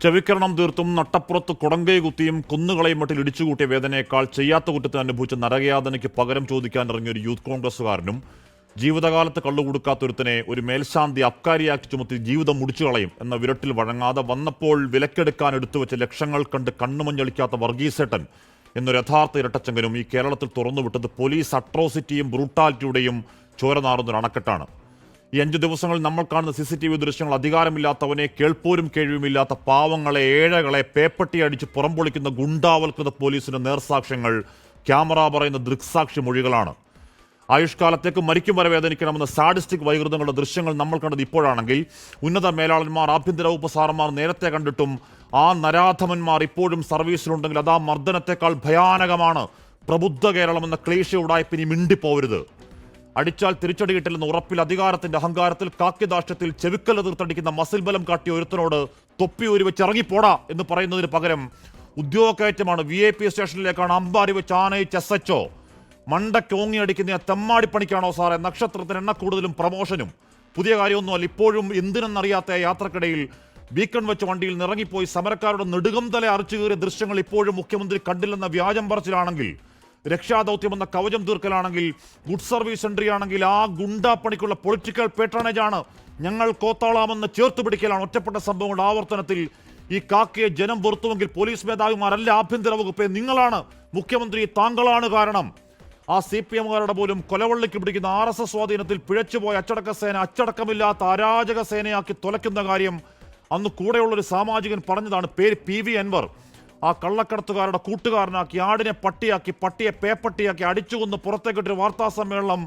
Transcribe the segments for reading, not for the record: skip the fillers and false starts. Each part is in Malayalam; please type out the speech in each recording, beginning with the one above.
ചെവിക്കരണം തീർത്തും നട്ടപ്പുറത്ത് കുടങ്കൈ കുത്തിയും കുന്നുകളെയും മട്ടിൽ ഇടിച്ചുകൂട്ടിയ വേദനയേക്കാൾ ചെയ്യാത്ത കുറ്റത്തിന് അനുഭവിച്ച നരകയാതനയ്ക്ക് പകരം ചോദിക്കാൻ ഇറങ്ങിയ ഒരു യൂത്ത് കോൺഗ്രസുകാരനും ജീവിതകാലത്ത് കള്ളുകൊടുക്കാത്തൊരുത്തനെ ഒരു മേൽശാന്തി അബ്കാരി ആക്ട് ചുമത്തി ജീവിതം മുടിച്ചു കളയും എന്ന വിരട്ടിൽ വഴങ്ങാതെ വന്നപ്പോൾ വിലക്കെടുക്കാൻ എടുത്തുവെച്ച ലക്ഷങ്ങൾ കണ്ട് കണ്ണുമഞ്ഞളിക്കാത്ത വർഗീസേട്ടൻ എന്നൊരു യഥാർത്ഥ ഇരട്ടച്ചങ്കനും ഈ കേരളത്തിൽ തുറന്നുവിട്ടത് പോലീസ് അട്രോസിറ്റിയും ബ്രൂട്ടാലിറ്റിയുടെയും ചോര നാറുന്നൊരു അണക്കെട്ടാണ്. ഈ 5 ദിവസങ്ങളിൽ നമ്മൾ കാണുന്ന CCTV ദൃശ്യങ്ങൾ അധികാരമില്ലാത്തവനെ, കേൾപ്പോരും കേൾവിയുമില്ലാത്ത പാവങ്ങളെ, ഏഴകളെ പേപ്പട്ടി അടിച്ച് പുറംപൊളിക്കുന്ന ഗുണ്ടാവൽകൃത പോലീസിന്റെ നേർസാക്ഷ്യങ്ങൾ, ക്യാമറ പറയുന്ന ദൃക്സാക്ഷി മൊഴികളാണ്. ആയുഷ്കാലത്തേക്ക് മരിക്കും വരെ വേദനിക്കണമെന്ന സാഡിസ്റ്റിക് വൈകൃതങ്ങളുടെ ദൃശ്യങ്ങൾ നമ്മൾ കണ്ടത് ഇപ്പോഴാണെങ്കിൽ ഉന്നത മേലാളന്മാർ, ആഭ്യന്തര വകുപ്പ് സാറന്മാർ നേരത്തെ കണ്ടിട്ടും ആ നരാധമന്മാർ ഇപ്പോഴും സർവീസിലുണ്ടെങ്കിൽ അത് ആ മർദ്ദനത്തെക്കാൾ ഭയാനകമാണ്. പ്രബുദ്ധ കേരളം എന്ന ക്ലീശ ഉടായ്പിനി മിണ്ടിപ്പോവരുത്. അടിച്ചാൽ തിരിച്ചടി കിട്ടില്ലെന്ന ഉറപ്പിൽ, അധികാരത്തിന്റെ അഹങ്കാരത്തിൽ, കാക്കിദാഷ്ട്യത്തിൽ ചെവിക്കല്ല് തീർത്തടിക്കുന്ന മസിൽ ബലം കാട്ടിയ ഒരുത്തനോട് തൊപ്പി ഒരു വെച്ച് ഇറങ്ങിപ്പോടാ എന്ന് പറയുന്നതിന് പകരം ഉദ്യോഗക്കയറ്റമാണ്, VIP സ്റ്റേഷനിലേക്കാണ് അമ്പാരി വെച്ച് ആനയിച്ച് SHO, മണ്ടയ്ക്ക് ഓങ്ങി അടിക്കുന്ന തെമ്മാടിപ്പണിക്കാണോ സാറേ നക്ഷത്രത്തിന് എണ്ണ കൂടുതലും പ്രമോഷനും? പുതിയ കാര്യമൊന്നുമല്ല. ഇപ്പോഴും എന്തിനെന്നറിയാത്ത യാത്രക്കിടയിൽ ബീക്കൺ വെച്ച് വണ്ടിയിൽ നിറങ്ങിപ്പോയി സമരക്കാരുടെ നെടുകം തല അരച്ചു കയറിയ ദൃശ്യങ്ങൾ ഇപ്പോഴും മുഖ്യമന്ത്രി കണ്ടില്ലെന്ന വ്യാജം പറച്ചിലാണെങ്കിൽ, രക്ഷാദൗത്യമെന്ന കവചം തീർക്കലാണെങ്കിൽ, ഗുഡ് സർവീസ് എൻട്രി ആണെങ്കിൽ ആ ഗുണ്ടാപ്പണിക്കുള്ള പൊളിറ്റിക്കൽ പേട്രണേജ് ആണ്. ഞങ്ങൾ കോത്താളാമെന്ന് ചേർത്ത് പിടിക്കലാണ്. ഒറ്റപ്പെട്ട സംഭവങ്ങളുടെ ആവർത്തനത്തിൽ ഈ കാക്കയെ ജനം വെറുത്തുവെങ്കിൽ പോലീസ് മേധാവിമാരല്ല, ആഭ്യന്തര വകുപ്പെ നിങ്ങളാണ്, മുഖ്യമന്ത്രി താങ്കളാണ് കാരണം. ആ CPMകാരുടെ പോലും കൊലവള്ളിക്ക് പിടിക്കുന്ന RSS സ്വാധീനത്തിൽ പിഴച്ചുപോയ അച്ചടക്ക സേന അച്ചടക്കമില്ലാത്ത അരാജക സേനയാക്കി തുലയ്ക്കുന്ന കാര്യം അന്ന് കൂടെയുള്ളൊരു സാമാജികൻ പറഞ്ഞതാണ്. പേര് PV അൻവർ. ആ കള്ളക്കടത്തുകാരുടെ കൂട്ടുകാരനാക്കി, ആടിനെ പട്ടിയാക്കി, പട്ടിയെ പേപ്പട്ടിയാക്കി അടിച്ചുകൊന്ന് പുറത്തേക്കിട്ടൊരു വാർത്താ സമ്മേളനം,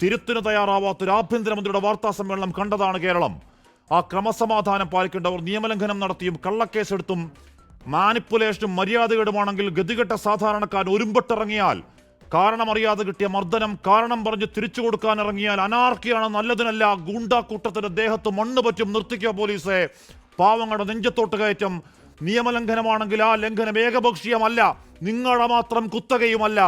തിരുത്തിന് തയ്യാറാവാത്തൊരു ആഭ്യന്തരമന്ത്രിയുടെ വാർത്താ സമ്മേളനം കണ്ടതാണ് കേരളം. ആ ക്രമസമാധാനം പാലിക്കേണ്ടവർ നിയമലംഘനം നടത്തിയും കള്ളക്കേസെടുത്തും മാനിപ്പുലേഷനും മര്യാദകേടുമാണെങ്കിൽ ഗതികെട്ട സാധാരണക്കാരൻ ഒരുമ്പെട്ടിറങ്ങിയാൽ, കാരണമറിയാതെ കിട്ടിയ മർദ്ദനം കാരണം പറഞ്ഞ് തിരിച്ചു കൊടുക്കാൻ ഇറങ്ങിയാൽ അനാർക്കിയാണ്, നല്ലതിനല്ല. ഗൂണ്ടാക്കൂട്ടത്തിന്റെ ദേഹത്ത് മണ്ണ് പറ്റും. നിർത്തിക്കുക പോലീസെ. പാവങ്ങളുടെ നെഞ്ചത്തോട്ട് കയറ്റം. നിയമലംഘനമാണെങ്കിൽ ആ ലംഘനം ഏകപക്ഷീയമല്ല, നിങ്ങളുടെ മാത്രം കുത്തകയുമല്ല.